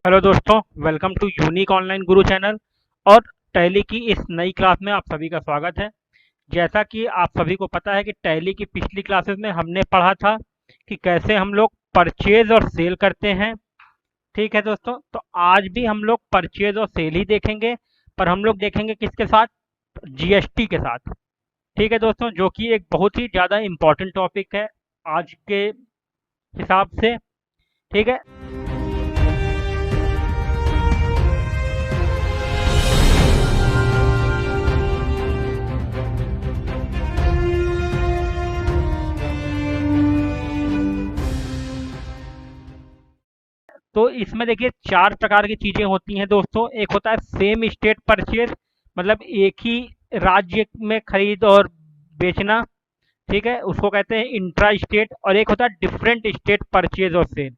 Hello दोस्तों, welcome to unique online Guru channel. और tally की इस नई क्लास में आप सभी का स्वागत है। जैसा कि आप सभी को पता है कि टैली की पिछली क्लासेस में हमने पढ़ा था कि कैसे हम लोग परचेज और सेल करते हैं। ठीक है दोस्तों, तो आज भी हम लोग परचेज और सेल ही देखेंगे, पर हम लोग देखेंगे किसके साथ? जीएसटी के साथ। ठीक है दोस्तों, जो कि एक बहुत ही ज़्यादा इम्पोर्टेंट टॉपिक है आज के हिसाब से। ठीक है। तो इसमें देखिए चार प्रकार की चीजें होती हैं दोस्तों। एक होता है सेम स्टेट परचेज, मतलब एक ही राज्य में खरीद और बेचना। ठीक है, उसको कहते हैं इंट्रा स्टेट। और एक होता है डिफरेंट स्टेट परचेज और सेल,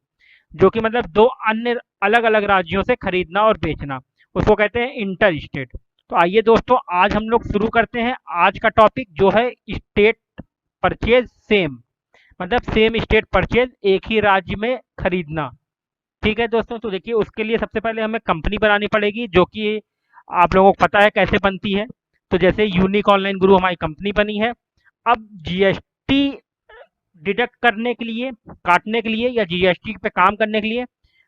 जो कि मतलब दो अन्य अलग अलग राज्यों से खरीदना और बेचना, उसको कहते हैं इंटर स्टेट। तो आइए दोस्तों, आज हम लोग शुरू करते हैं। आज का टॉपिक जो है स्टेट परचेज सेम, मतलब सेम स्टेट परचेज, एक ही राज्य में खरीदना। ठीक है दोस्तों, तो देखिए उसके लिए सबसे पहले हमें कंपनी बनानी पड़ेगी, जो कि आप लोगों को पता है कैसे बनती है। तो जैसे यूनिक ऑनलाइन गुरु हमारी कंपनी बनी है। अब जीएसटी डिडक्ट करने के लिए, काटने के लिए, या जीएसटी पे काम करने के लिए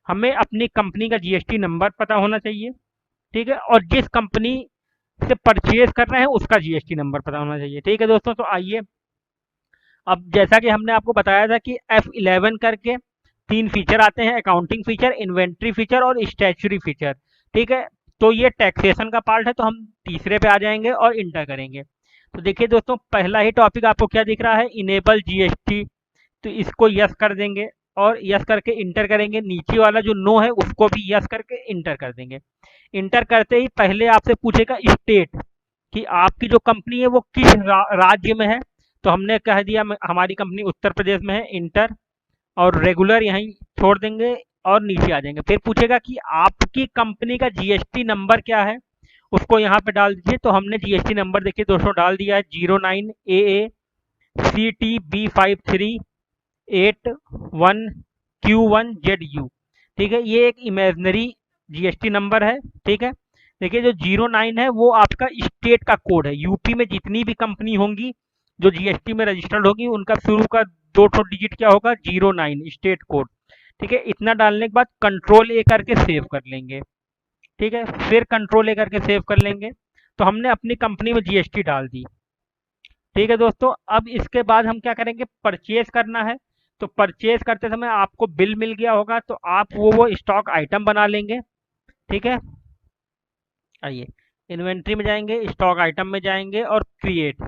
हमें अपनी कंपनी का जीएसटी नंबर पता होना चाहिए। ठीक है, और जिस कंपनी से परचेज कर रहे हैं उसका जीएसटी नंबर पता होना चाहिए। ठीक है दोस्तों, तो आइए, अब जैसा कि हमने आपको बताया था कि F11 करके तीन फीचर आते हैं: अकाउंटिंग फीचर, इन्वेंट्री फीचर और स्टैच्यूरी फीचर। ठीक है, तो ये टैक्सेशन का पार्ट है, तो हम तीसरे पे आ जाएंगे और इंटर करेंगे। तो देखिए दोस्तों, पहला ही टॉपिक आपको क्या दिख रहा है? Enable GST. तो इसको यस कर देंगे और यस करके इंटर करेंगे। नीचे वाला जो नो है उसको भी यस करके इंटर कर देंगे। इंटर करते ही पहले आपसे पूछेगा स्टेट, कि आपकी जो कंपनी है वो किस राज्य में है। तो हमने कह दिया हमारी कंपनी उत्तर प्रदेश में है, इंटर। और रेगुलर यहीं छोड़ देंगे और नीचे आ जाएंगे। फिर पूछेगा कि आपकी कंपनी का जीएसटी नंबर क्या है, उसको यहाँ पे डाल दीजिए। तो हमने जीएसटी नंबर देखिए दोस्तों डाल दिया है, 09AA CTB5381Q1ZU। ठीक है, ये एक इमेजनरी जीएसटी नंबर है। ठीक है, देखिए जो 09 है वो आपका स्टेट का कोड है। यूपी में जितनी भी कंपनी होंगी जो जीएसटी में रजिस्टर्ड होगी, उनका शुरू का दो ठो डिजिट क्या होगा? 09 स्टेट कोड। ठीक है, इतना डालने के बाद कंट्रोल ए करके सेव कर लेंगे। ठीक है, फिर कंट्रोल ए करके सेव कर लेंगे। तो हमने अपनी कंपनी में जीएसटी डाल दी। ठीक है दोस्तों, अब इसके बाद हम क्या करेंगे? परचेज करना है। तो परचेज करते समय आपको बिल मिल गया होगा, तो आप वो स्टॉक आइटम बना लेंगे। ठीक है, आइए इन्वेंट्री में जाएंगे, स्टॉक आइटम में जाएंगे और क्रिएट।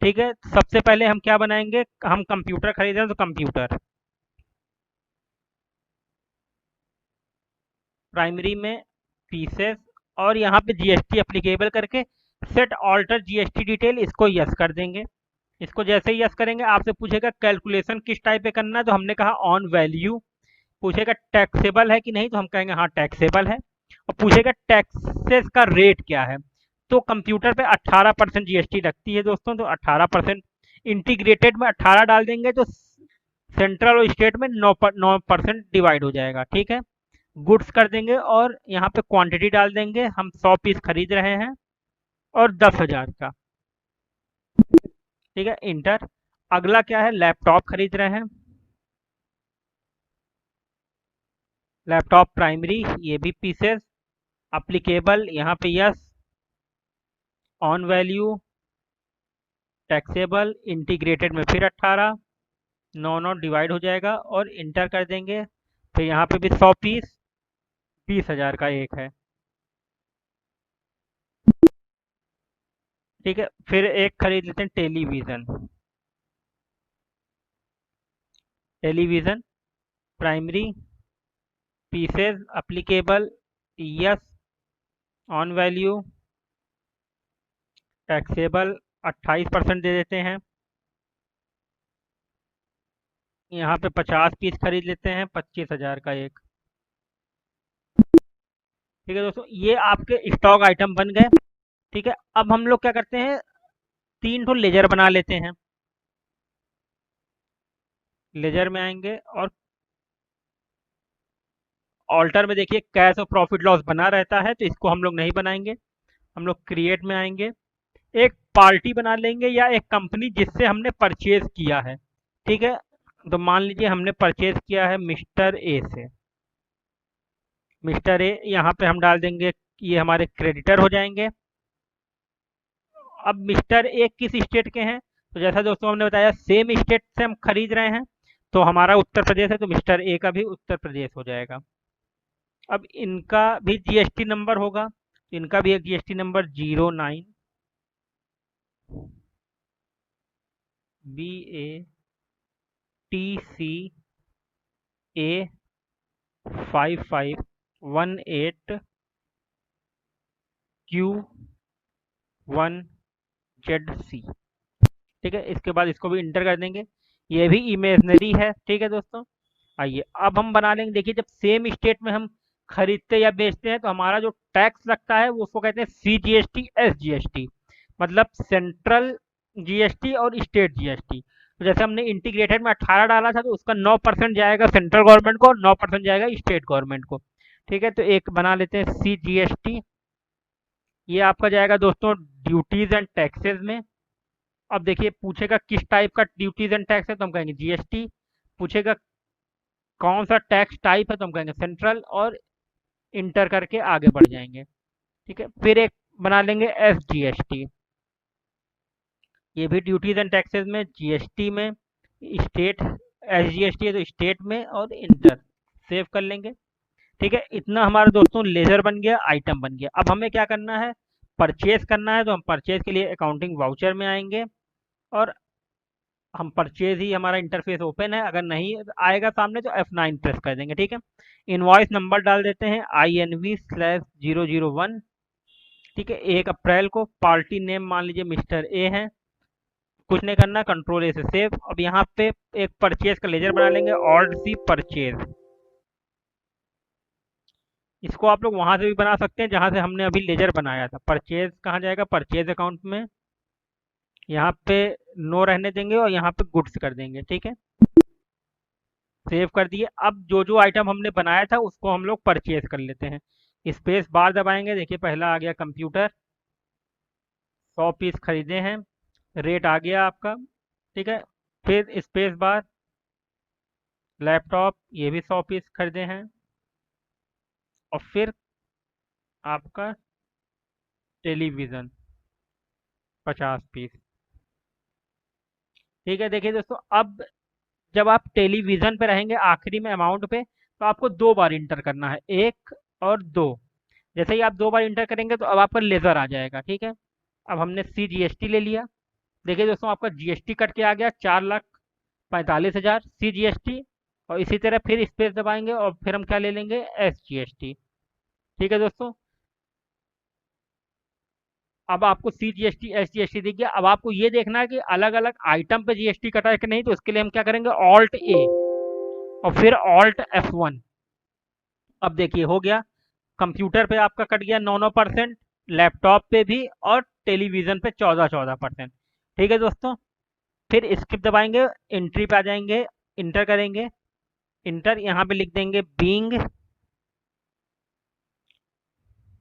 ठीक है, सबसे पहले हम क्या बनाएंगे? हम कंप्यूटर खरीद रहे हैं, तो कंप्यूटर प्राइमरी में पीसेस, और यहाँ पे जीएसटी एप्लीकेबल करके सेट ऑल्टर जीएसटी डिटेल, इसको यस कर देंगे। इसको जैसे ही यस करेंगे आपसे पूछेगा कैलकुलेशन किस टाइप पे करना है, तो हमने कहा ऑन वैल्यू। पूछेगा टैक्सेबल है कि नहीं, तो हम कहेंगे हाँ टैक्सेबल है। और पूछेगा टैक्सेस का रेट क्या है। तो कंप्यूटर पे 18% जीएसटी लगती है दोस्तों, तो 18%। इंटीग्रेटेड में 18 डाल देंगे तो सेंट्रल और स्टेट में 9% डिवाइड हो जाएगा। ठीक है, गुड्स कर देंगे और यहाँ पे क्वांटिटी डाल देंगे, हम 100 पीस खरीद रहे हैं और 10,000 का। ठीक है, इंटर। अगला क्या है? लैपटॉप खरीद रहे हैं, लैपटॉप प्राइमरी, ये भी पीसेस, अप्लीकेबल, यहाँ पे yes, on value, taxable, integrated में फिर 18, 9 डिवाइड हो जाएगा और इंटर कर देंगे। फिर यहाँ पे भी 100 पीस, 20,000 का एक है। ठीक है, फिर एक खरीद लेते हैं television. Television primary, pieces, applicable, yes, on value, taxable, 28% दे देते हैं। यहाँ पे 50 पीस खरीद लेते हैं, 25,000 का एक। ठीक है दोस्तों, ये आपके स्टॉक आइटम बन गए। ठीक है, अब हम लोग क्या करते हैं? तीन ठो लेजर बना लेते हैं। लेजर में आएंगे और ऑल्टर में देखिए कैश और प्रॉफिट लॉस बना रहता है, तो इसको हम लोग नहीं बनाएंगे। हम लोग क्रिएट में आएंगे, एक पार्टी बना लेंगे या एक कंपनी जिससे हमने परचेज किया है। ठीक है, तो मान लीजिए हमने परचेज किया है मिस्टर ए से। मिस्टर ए यहाँ पे हम डाल देंगे, ये हमारे क्रेडिटर हो जाएंगे। अब मिस्टर ए किस स्टेट के हैं, तो जैसा दोस्तों हमने बताया सेम स्टेट से हम खरीद रहे हैं, तो हमारा उत्तर प्रदेश है, तो मिस्टर ए का भी उत्तर प्रदेश हो जाएगा। अब इनका भी जीएसटी नंबर होगा, इनका भी एक जीएसटी नंबर 09BA TCA5518Q1ZC। ठीक है, इसके बाद इसको भी इंटर कर देंगे, ये भी इमेजनरी है। ठीक है दोस्तों, आइए अब हम बना लेंगे। देखिए, जब सेम स्टेट में हम खरीदते या बेचते हैं तो हमारा जो टैक्स लगता है वो उसको कहते हैं CGST SGST, मतलब सेंट्रल जीएसटी और स्टेट जीएसटी। तो जैसे हमने इंटीग्रेटेड में 18 डाला था, तो उसका 9% जाएगा सेंट्रल गवर्नमेंट को, 9% जाएगा स्टेट गवर्नमेंट को। ठीक है, तो एक बना लेते हैं CGST। ये आपका जाएगा दोस्तों ड्यूटीज एंड टैक्सेस में। अब देखिए पूछेगा किस टाइप का ड्यूटीज एंड टैक्स है, तो हम कहेंगे जीएसटी। पूछेगा कौन सा टैक्स टाइप है, तो हम कहेंगे सेंट्रल, और इंटर करके आगे बढ़ जाएंगे। ठीक है, फिर एक बना लेंगे SGST। ये भी ड्यूटीज एंड टैक्सेस में, जीएसटी में, स्टेट SGST है तो स्टेट में, और इंटर सेव कर लेंगे। ठीक है, इतना हमारा दोस्तों लेजर बन गया, आइटम बन गया। अब हमें क्या करना है, परचेज करना है, तो हम परचेज के लिए अकाउंटिंग वाउचर में आएंगे, और हम परचेज ही हमारा इंटरफेस ओपन है, अगर नहीं आएगा सामने तो F9 प्रेस कर देंगे। ठीक है, इनवॉइस नंबर डाल देते हैं INV/001। ठीक है, 1 अप्रैल को, पार्टी नेम मान लीजिए मिस्टर ए है, कुछ नहीं करना, कंट्रोल ए से सेव। अब यहाँ पे एक परचेज का लेजर बना लेंगे, Alt+C परचेज। इसको आप लोग वहां से भी बना सकते हैं जहां से हमने अभी लेजर बनाया था। परचेज कहाँ जाएगा, परचेज अकाउंट में, यहाँ पे नो रहने देंगे और यहाँ पे गुड्स कर देंगे। ठीक है, सेव कर दिए। अब जो जो आइटम हमने बनाया था उसको हम लोग परचेज कर लेते हैं। स्पेस बार दबाएंगे, देखिए पहला आ गया कंप्यूटर, 100 पीस खरीदे हैं, रेट आ गया आपका। ठीक है, फिर स्पेस बार, लैपटॉप, ये भी 100 पीस खरीदे हैं, और फिर आपका टेलीविज़न 50 पीस। ठीक है, देखिए दोस्तों, अब जब आप टेलीविज़न पे रहेंगे आखिरी में अमाउंट पे, तो आपको 2 बार इंटर करना है, 1 और 2। जैसे ही आप 2 बार इंटर करेंगे तो अब आपका लेज़र आ जाएगा। ठीक है, अब हमने CGST ले लिया। देखिए दोस्तों, आपका जीएसटी कट के आ गया 4,45,000 CGST, और इसी तरह फिर स्पेस दबाएंगे और फिर हम क्या ले लेंगे, SGST। ठीक है दोस्तों, अब आपको CGST SGST दिख गया। अब आपको ये देखना है कि अलग अलग आइटम पे जीएसटी कटा है कि नहीं, तो उसके लिए हम क्या करेंगे, Alt+A और फिर Alt+F1। अब देखिए हो गया, कंप्यूटर पे आपका कट गया 9%, लैपटॉप पे भी, और टेलीविज़न पे 14%। ठीक है दोस्तों, फिर स्किप दबाएंगे, एंट्री पे आ जाएंगे, इंटर करेंगे। इंटर यहाँ पे लिख देंगे being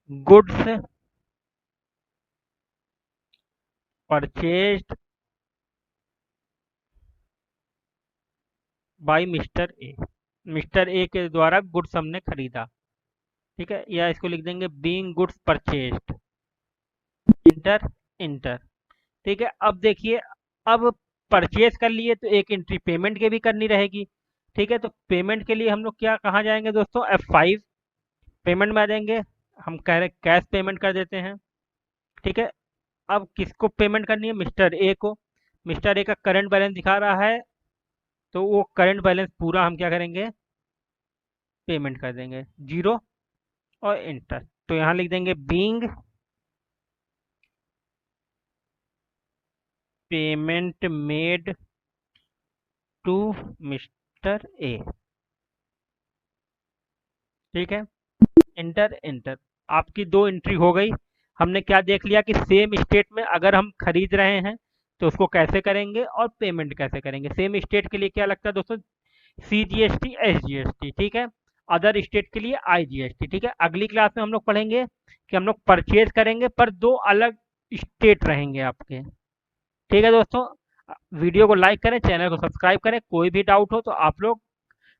goods purchased bye mister A. Mister A के द्वारा गुड्स हमने खरीदा। ठीक है, या इसको लिख देंगे being goods purchased, inter, inter. ठीक है, अब देखिए, अब परचेज कर लिए तो एक एंट्री पेमेंट के भी करनी रहेगी। ठीक है, तो पेमेंट के लिए हम लोग क्या कहाँ जाएंगे दोस्तों, F5 पेमेंट में आ जाएंगे। हम कह रहे कैश पेमेंट कर देते हैं। ठीक है, अब किसको पेमेंट करनी है, मिस्टर ए को। मिस्टर ए का करंट बैलेंस दिखा रहा है, तो वो करंट बैलेंस पूरा हम क्या करेंगे, पेमेंट कर देंगे, 0 और इंटर। तो यहाँ लिख देंगे being payment made to mister A. ठीक है, इंटर, इंटर। आपकी 2 एंट्री हो गई। हमने क्या देख लिया कि सेम स्टेट में अगर हम खरीद रहे हैं तो उसको कैसे करेंगे और पेमेंट कैसे करेंगे। सेम स्टेट के लिए क्या लगता है दोस्तों, CGST SGST। ठीक है, अदर स्टेट के लिए आईजीएसटी। ठीक है, अगली क्लास में हम लोग पढ़ेंगे कि हम लोग परचेज करेंगे पर दो अलग स्टेट रहेंगे आपके। ठीक है दोस्तों, वीडियो को लाइक करें, चैनल को सब्सक्राइब करें। कोई भी डाउट हो तो आप लोग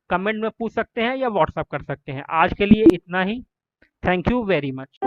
कमेंट में पूछ सकते हैं या व्हाट्सअप कर सकते हैं। आज के लिए इतना ही। Thank you very much.